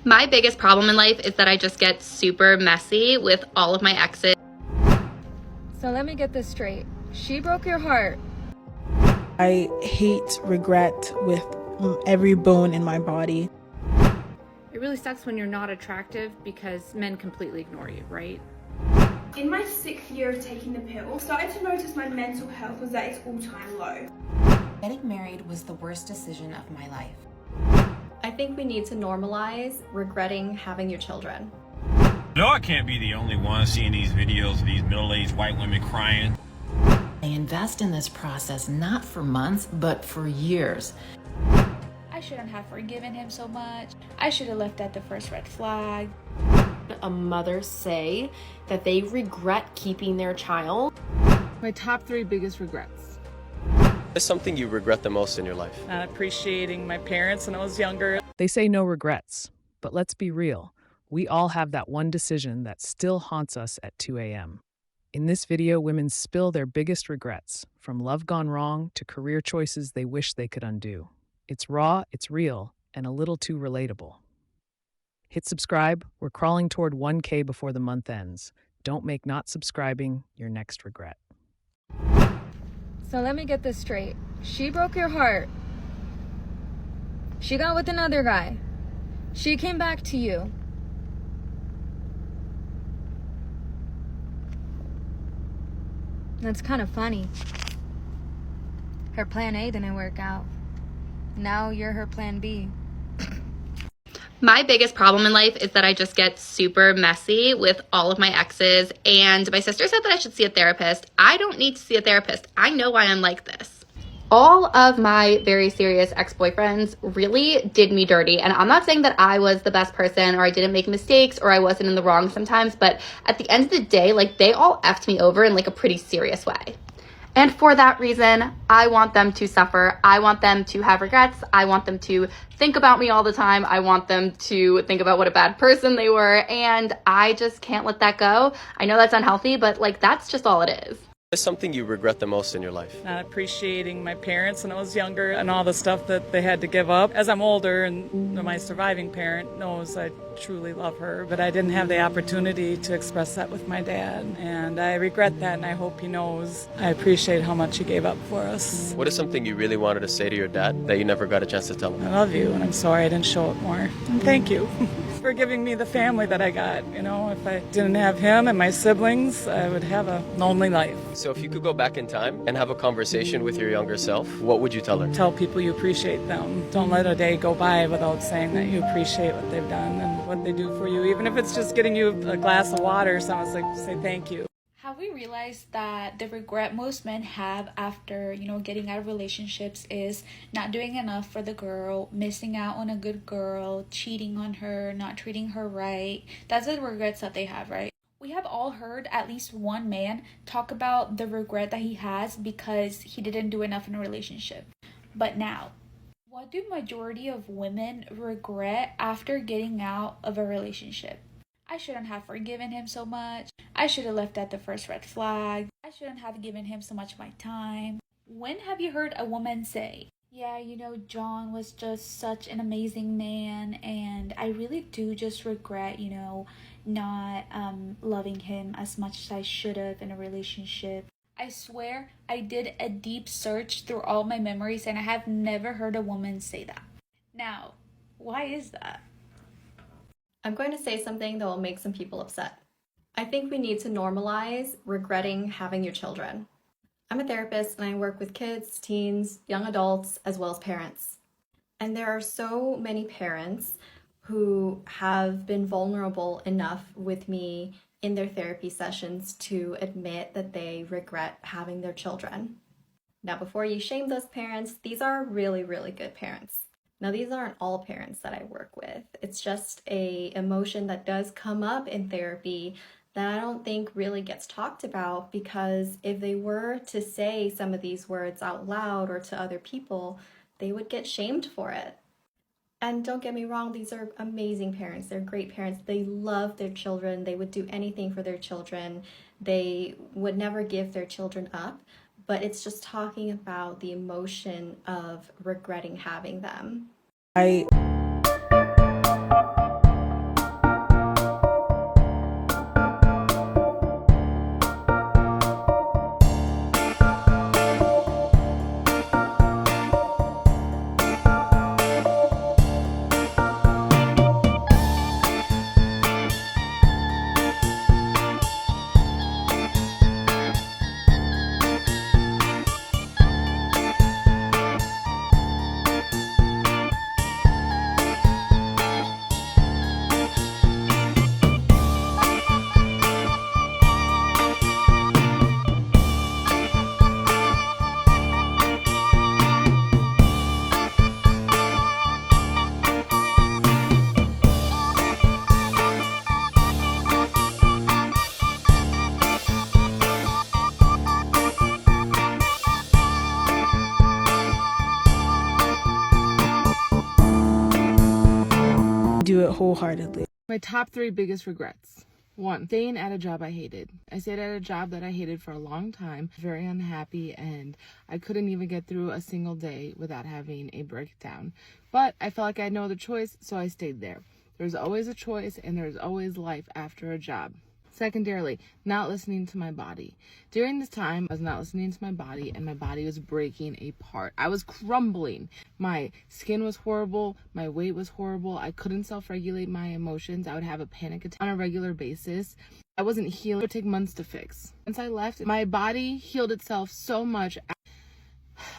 My biggest problem in life is that I just get super messy with all of my exes. So let me get this straight. She broke your heart. I hate regret with every bone in my body. It really sucks when you're not attractive because men completely ignore you, right? In my 6th year of taking the pill, I started to notice my mental health was at its all-time low. Getting married was the worst decision of my life. I think we need to normalize regretting having your children. No, I can't be the only one seeing these videos of these middle-aged white women crying. I invest in this process not for months, but for years. I shouldn't have forgiven him so much. I should have left at the first red flag. A mother say that they regret keeping their child. My top 3 biggest regrets. What's something you regret the most in your life? Not appreciating my parents when I was younger. They say no regrets, but let's be real. We all have that one decision that still haunts us at 2 a.m. In this video, women spill their biggest regrets, from love gone wrong to career choices they wish they could undo. It's raw, it's real, and a little too relatable. Hit subscribe. We're crawling toward 1K before the month ends. Don't make not subscribing your next regret. So let me get this straight. She broke your heart. She got with another guy. She came back to you. That's kind of funny. Her plan A didn't work out. Now you're her plan B. My biggest problem in life is that I just get super messy with all of my exes, and my sister said that I should see a therapist. I don't need to see a therapist. I know why I'm like this. All of my very serious ex-boyfriends really did me dirty, and I'm not saying that I was the best person or I didn't make mistakes or I wasn't in the wrong sometimes, but at the end of the day, like, they all effed me over in like a pretty serious way. And for that reason, I want them to suffer. I want them to have regrets. I want them to think about me all the time. I want them to think about what a bad person they were. And I just can't let that go. I know that's unhealthy, but like, that's just all it is. What's something you regret the most in your life? Not appreciating my parents when I was younger and all the stuff that they had to give up. As I'm older and my surviving parent knows I truly love her, but I didn't have the opportunity to express that with my dad. And I regret that, and I hope he knows I appreciate how much he gave up for us. What is something you really wanted to say to your dad that you never got a chance to tell him? I love you, and I'm sorry I didn't show it more. And thank you for giving me the family that I got. You know, if I didn't have him and my siblings, I would have a lonely life. So if you could go back in time and have a conversation with your younger self, what would you tell her? Tell people you appreciate them. Don't let a day go by without saying that you appreciate what they've done and what they do for you. Even if it's just getting you a glass of water or something, it's like, say thank you. Have we realized that the regret most men have after, getting out of relationships is not doing enough for the girl, missing out on a good girl, cheating on her, not treating her right? That's the regrets that they have, right? We have all heard at least one man talk about the regret that he has because he didn't do enough in a relationship. But now, what do majority of women regret after getting out of a relationship? I shouldn't have forgiven him so much. I should have left at the first red flag. I shouldn't have given him so much of my time. When have you heard a woman say, yeah, John was just such an amazing man, and I really do just regret, not loving him as much as I should have in a relationship. I swear I did a deep search through all my memories, and I have never heard a woman say that. Now, why is that? I'm going to say something that will make some people upset. I think we need to normalize regretting having your children. I'm a therapist and I work with kids, teens, young adults, as well as parents. And there are so many parents who have been vulnerable enough with me in their therapy sessions to admit that they regret having their children. Now, before you shame those parents, these are really, really good parents. Now, these aren't all parents that I work with. It's just an emotion that does come up in therapy that I don't think really gets talked about, because if they were to say some of these words out loud or to other people, they would get shamed for it. And don't get me wrong, these are amazing parents. They're great parents. They love their children. They would do anything for their children. They would never give their children up. But it's just talking about the emotion of regretting having them. wholeheartedly. My top 3 biggest regrets. 1, staying at a job I hated. I stayed at a job that I hated for a long time, very unhappy, and I couldn't even get through a single day without having a breakdown. But I felt like I had no other choice, so I stayed there. There's always a choice, and there's always life after a job. Secondarily, not listening to my body. During this time, I was not listening to my body, and my body was breaking apart. I was crumbling. My skin was horrible. My weight was horrible. I couldn't self-regulate my emotions. I would have a panic attack on a regular basis. I wasn't healing. It would take months to fix. Once I left, my body healed itself so much.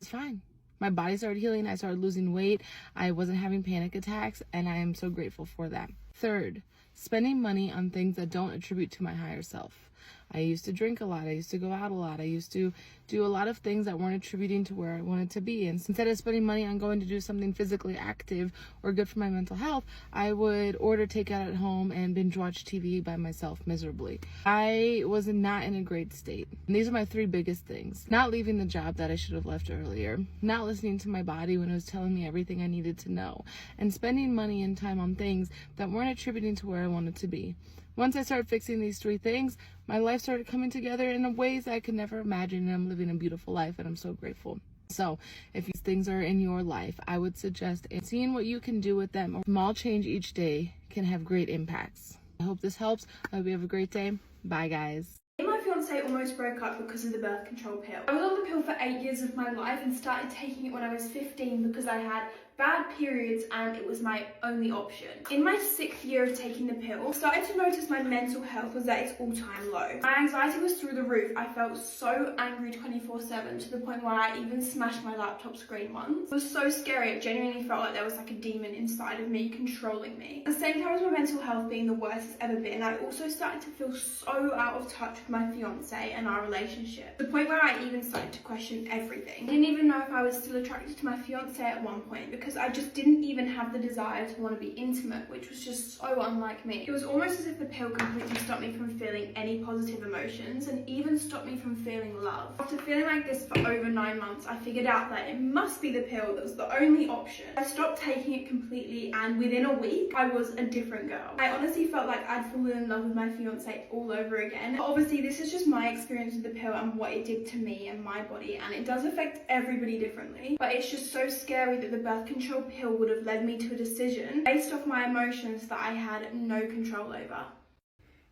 It's fine. My body started healing. I started losing weight. I wasn't having panic attacks, and I am so grateful for that. Third, spending money on things that don't attribute to my higher self. I used to drink a lot. I used to go out a lot. I used to do a lot of things that weren't attributing to where I wanted to be. And instead of spending money on going to do something physically active or good for my mental health, I would order takeout at home and binge watch TV by myself miserably. I was not in a great state. And these are my 3 biggest things. Not leaving the job that I should have left earlier. Not listening to my body when it was telling me everything I needed to know. And spending money and time on things that weren't attributing to where I wanted to be. Once I started fixing these 3 things, my life started coming together in ways I could never imagine, and I'm living a beautiful life, and I'm so grateful. So, if these things are in your life, I would suggest seeing what you can do with them. A small change each day can have great impacts. I hope this helps. I hope you have a great day. Bye, guys. Me and my fiance almost broke up because of the birth control pill. I was on the pill for 8 years of my life and started taking it when I was 15 because I had bad periods and it was my only option. In my 6th year of taking the pill, I started to notice my mental health was at its all-time low. My anxiety was through the roof. I felt so angry 24/7 to the point where I even smashed my laptop screen once. It was so scary. It genuinely felt like there was like a demon inside of me controlling me. At the same time as my mental health being the worst it's ever been, I also started to feel so out of touch with my fiance and our relationship. To the point where I even started to question everything. I didn't even know if I was still attracted to my fiance at one point because I just didn't even have the desire to want to be intimate, which was just so unlike me. It was almost as if the pill completely stopped me from feeling any positive emotions and even stopped me from feeling love. After feeling like this for over 9 months, I figured out that it must be the pill that was the only option. I stopped taking it completely, and within a week, I was a different girl. I honestly felt like I'd fallen in love with my fiance all over again. But obviously, this is just my experience with the pill and what it did to me and my body, and it does affect everybody differently. But it's just so scary that the birth control pill would have led me to a decision based off my emotions that I had no control over.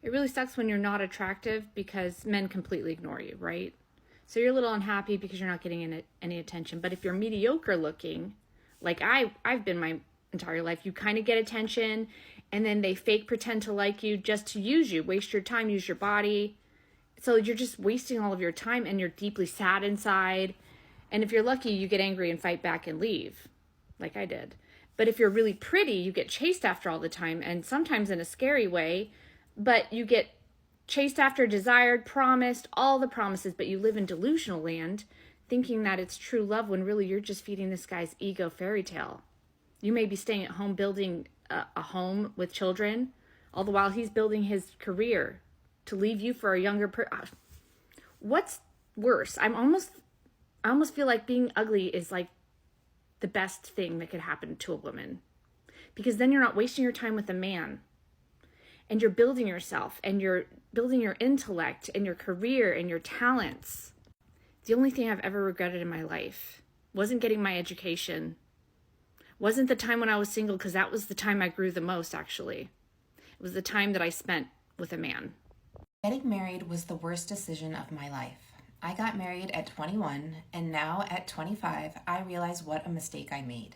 It really sucks when you're not attractive because men completely ignore you, right? So you're a little unhappy because you're not getting any attention. But if you're mediocre looking, like I've been my entire life, you kind of get attention and then they fake pretend to like you just to use you, waste your time, use your body. So you're just wasting all of your time and you're deeply sad inside. And if you're lucky, you get angry and fight back and leave, like I did. But if you're really pretty, you get chased after all the time, and sometimes in a scary way, but you get chased after, desired, promised, all the promises, but you live in delusional land thinking that it's true love when really you're just feeding this guy's ego fairy tale. You may be staying at home building a home with children, all the while he's building his career to leave you for a younger person. What's worse? I almost feel like being ugly is like the best thing that could happen to a woman, because then you're not wasting your time with a man and you're building yourself and you're building your intellect and your career and your talents. The only thing I've ever regretted in my life wasn't getting my education, wasn't the time when I was single, because that was the time I grew the most, actually. It was the time that I spent with a man. Getting married was the worst decision of my life. I got married at 21, and now at 25, I realize what a mistake I made.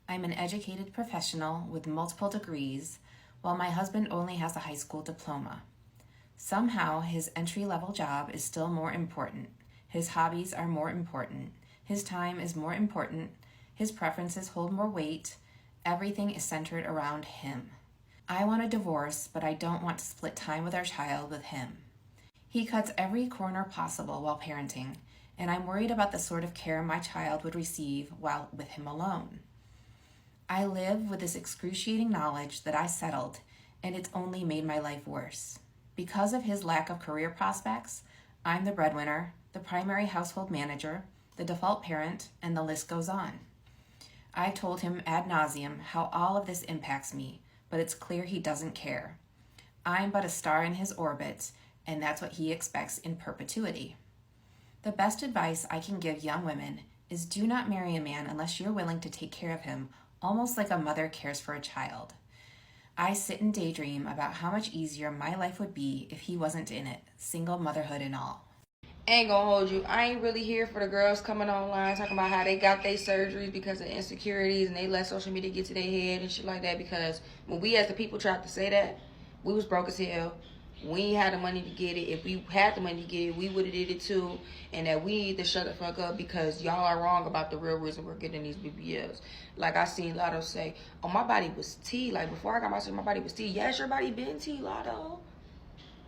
I'm an educated professional with multiple degrees, while my husband only has a high school diploma. Somehow, his entry-level job is still more important. His hobbies are more important. His time is more important. His preferences hold more weight. Everything is centered around him. I want a divorce, but I don't want to split time with our child with him. He cuts every corner possible while parenting, and I'm worried about the sort of care my child would receive while with him alone. I live with this excruciating knowledge that I settled, and it's only made my life worse. Because of his lack of career prospects, I'm the breadwinner, the primary household manager, the default parent, and the list goes on. I've told him ad nauseum how all of this impacts me, but it's clear he doesn't care. I'm but a star in his orbit, and that's what he expects in perpetuity. The best advice I can give young women is do not marry a man unless you're willing to take care of him, almost like a mother cares for a child. I sit and daydream about how much easier my life would be if he wasn't in it, single motherhood and all. Ain't gonna hold you. I ain't really here for the girls coming online talking about how they got their surgeries because of insecurities and they let social media get to their head and shit like that, because when we as the people tried to say that, we was broke as hell. We ain't had the money to get it. If we had the money to get it, we would have did it too. And that we need to shut the fuck up because y'all are wrong about the real reason we're getting these BBLs. Like I seen Lotto say, oh, my body was T. Like before I got my surgery, my body was T. Yes, your body been T, Lotto.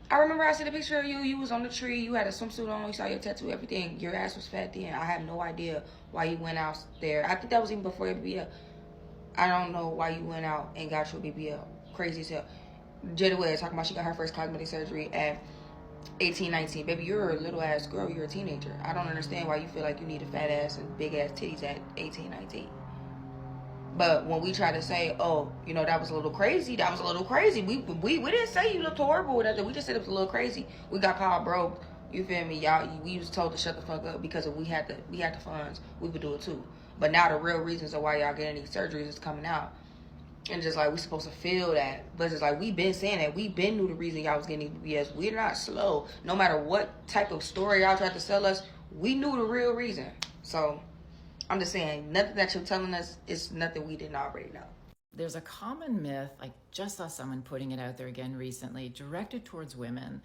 I remember I seen a picture of you. You was on the tree. You had a swimsuit on. You saw your tattoo, everything. Your ass was fat then. I have no idea why you went out there. I think that was even before your BBL. I don't know why you went out and got your BBL. Crazy as hell. Jada Wade talking about she got her first cosmetic surgery at 18, 19. Baby, you're a little ass girl. You're a teenager. I don't understand why you feel like you need a fat ass and big ass titties at 18, 19. But when we try to say, oh, you know, that was a little crazy, that was a little crazy. We didn't say you looked horrible or nothing. We just said it was a little crazy. We got called broke. You feel me? Y'all, we was told to shut the fuck up because if we had the funds, we would do it too. But now the real reasons of why y'all getting these surgeries is coming out. And just like we supposed to feel that. But it's like we been saying that. We been knew the reason y'all was getting these BS. We're not slow. No matter what type of story y'all tried to sell us, we knew the real reason. So I'm just saying, nothing that you're telling us is nothing we didn't already know. There's a common myth, I just saw someone putting it out there again recently, directed towards women,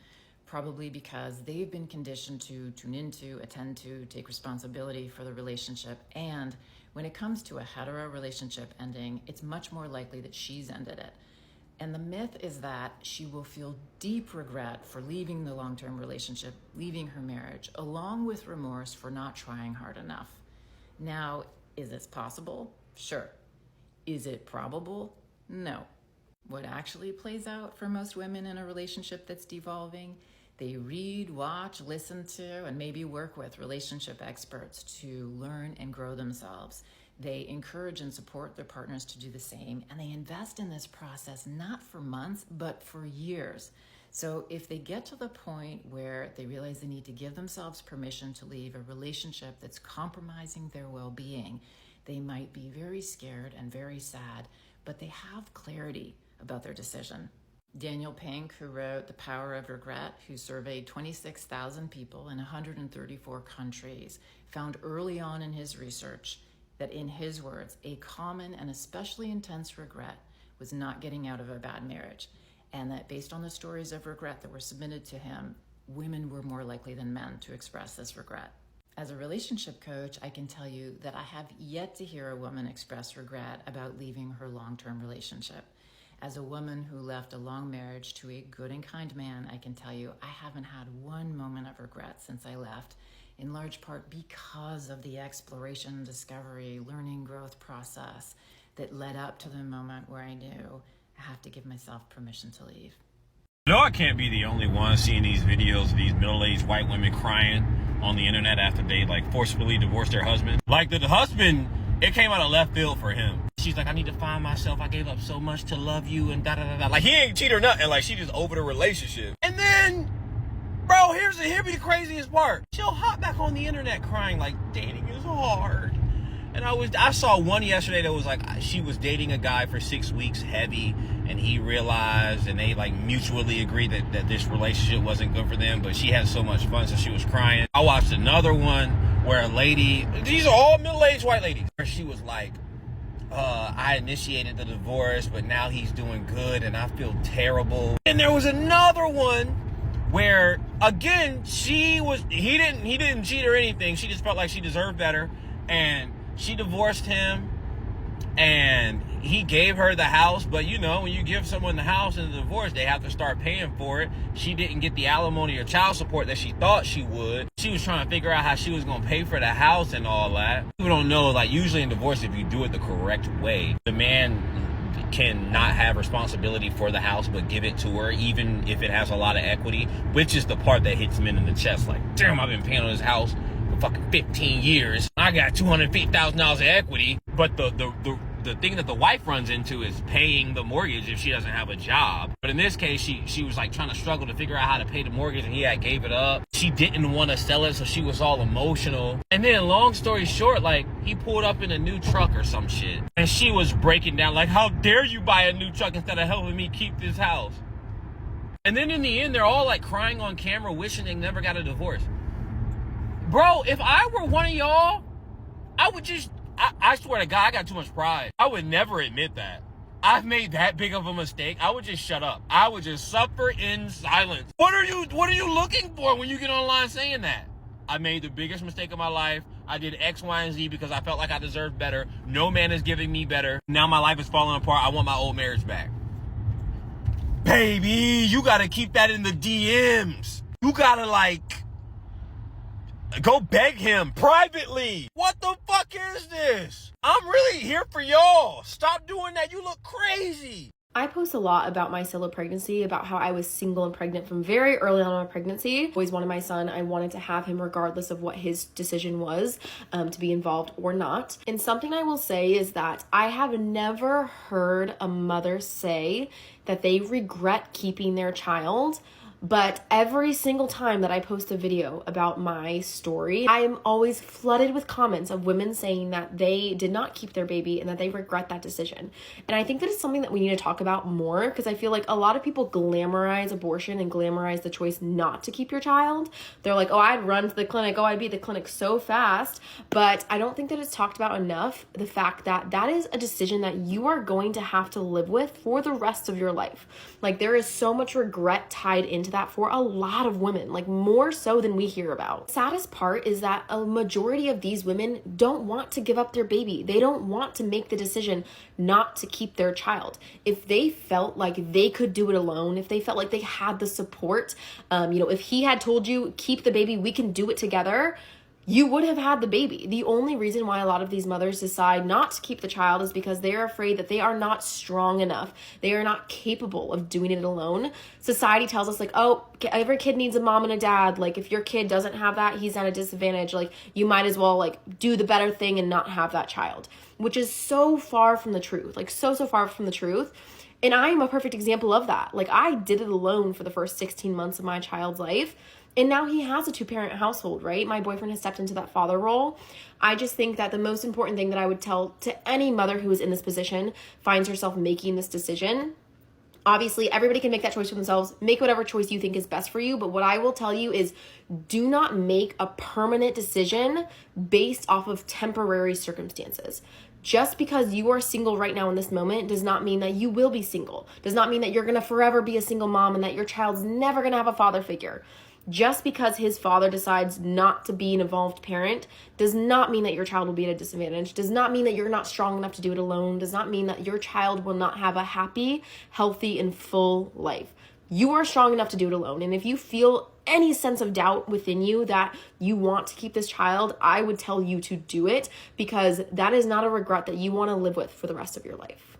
probably because they've been conditioned to tune into, attend to, take responsibility for the relationship. And when it comes to a hetero relationship ending, it's much more likely that she's ended it. And the myth is that she will feel deep regret for leaving the long-term relationship, leaving her marriage, along with remorse for not trying hard enough. Now, is this possible? Sure. Is it probable? No. What actually plays out for most women in a relationship that's devolving? They read, watch, listen to, and maybe work with relationship experts to learn and grow themselves. They encourage and support their partners to do the same, and they invest in this process not for months, but for years. So if they get to the point where they realize they need to give themselves permission to leave a relationship that's compromising their well-being, they might be very scared and very sad, but they have clarity about their decision. Daniel Pink, who wrote The Power of Regret, who surveyed 26,000 people in 134 countries, found early on in his research that, in his words, a common and especially intense regret was not getting out of a bad marriage, and that based on the stories of regret that were submitted to him, women were more likely than men to express this regret. As a relationship coach, I can tell you that I have yet to hear a woman express regret about leaving her long-term relationship. As a woman who left a long marriage to a good and kind man, I can tell you I haven't had one moment of regret since I left, in large part because of the exploration, discovery, learning, growth process that led up to the moment where I knew I have to give myself permission to leave. No, I can't be the only one seeing these videos of these middle-aged white women crying on the internet after they forcibly divorced their husband. Like the husband, it came out of left field for him. She's like, I need to find myself. I gave up so much to love you and da-da-da-da. Like, he ain't cheat or nothing. Like, she just over the relationship. And then, bro, here be the craziest part. She'll hop back on the internet crying like, dating is hard. And I saw one yesterday that was like, she was dating a guy for 6 weeks, heavy, and he realized, and they mutually agreed that this relationship wasn't good for them, but she had so much fun, so she was crying. I watched another one where a lady, these are all middle-aged white ladies, where she was like, I initiated the divorce, but now he's doing good and I feel terrible. And there was another one where, again, he didn't cheat or anything. She just felt like she deserved better, and she divorced him, and he gave her the house. But you know, when you give someone the house in the divorce, they have to start paying for it. She didn't get the alimony or child support that she thought she would. She was trying to figure out how she was going to pay for the house and all that. People don't know, usually in divorce, if you do it the correct way, the man can not have responsibility for the house but give it to her, even if it has a lot of equity, which is the part that hits men in the chest. Like, damn, I've been paying on this house for fucking 15 years. I got $250,000 of equity. But the the thing that the wife runs into is paying the mortgage if she doesn't have a job. But in this case, she was like trying to struggle to figure out how to pay the mortgage, and he had gave it up. She didn't want to sell it, so she was all emotional. And then long story short, like, he pulled up in a new truck or some shit, and she was breaking down like, how dare you buy a new truck instead of helping me keep this house? And then in the end, they're all like crying on camera, wishing they never got a divorce. Bro, if I were one of y'all, I would just, I swear to God, I got too much pride. I would never admit that I've made that big of a mistake. I would just shut up. I would just suffer in silence. What are you looking for when you get online saying that? I made the biggest mistake of my life. I did X, Y, and Z because I felt like I deserved better. No man is giving me better. Now my life is falling apart. I want my old marriage back. Baby, you gotta keep that in the DMs. You gotta, like, go beg him privately. What the fuck is this? I'm really here for y'all. Stop doing that. You look crazy. I post a lot about my solo pregnancy, about how I was single and pregnant from very early on in my pregnancy. Always wanted my son. I wanted to have him regardless of what his decision was, to be involved or not. And something I will say is that I have never heard a mother say that they regret keeping their child. But every single time that I post a video about my story, I am always flooded with comments of women saying that they did not keep their baby and that they regret that decision. And I think that is something that we need to talk about more, because I feel like a lot of people glamorize abortion and glamorize the choice not to keep your child. They're like, oh, I'd run to the clinic. Oh, I'd be at the clinic so fast. But I don't think that it's talked about enough, the fact that that is a decision that you are going to have to live with for the rest of your life. Like, there is so much regret tied into that for a lot of women, like more so than we hear about. The saddest part is that a majority of these women don't want to give up their baby. They don't want to make the decision not to keep their child. If they felt like they could do it alone, if they felt like they had the support, if he had told you, keep the baby, we can do it together, you would have had the baby. The only reason why a lot of these mothers decide not to keep the child is because they are afraid that they are not strong enough. They are not capable of doing it alone. Society tells us, like, oh, every kid needs a mom and a dad. Like, if your kid doesn't have that, he's at a disadvantage. Like, you might as well, like, do the better thing and not have that child, which is so far from the truth. Like, so far from the truth. And I am a perfect example of that. Like, I did it alone for the first 16 months of my child's life. And now he has a 2-parent household, right? My boyfriend has stepped into that father role. I just think that the most important thing that I would tell to any mother who is in this position, finds herself making this decision, obviously everybody can make that choice for themselves. Make whatever choice you think is best for you. But what I will tell you is, do not make a permanent decision based off of temporary circumstances. Just because you are single right now in this moment does not mean that you will be single. Does not mean that you're going to forever be a single mom and that your child's never going to have a father figure. Just because his father decides not to be an involved parent does not mean that your child will be at a disadvantage, does not mean that you're not strong enough to do it alone, does not mean that your child will not have a happy, healthy, and full life. You are strong enough to do it alone. And if you feel any sense of doubt within you that you want to keep this child, I would tell you to do it, because that is not a regret that you want to live with for the rest of your life.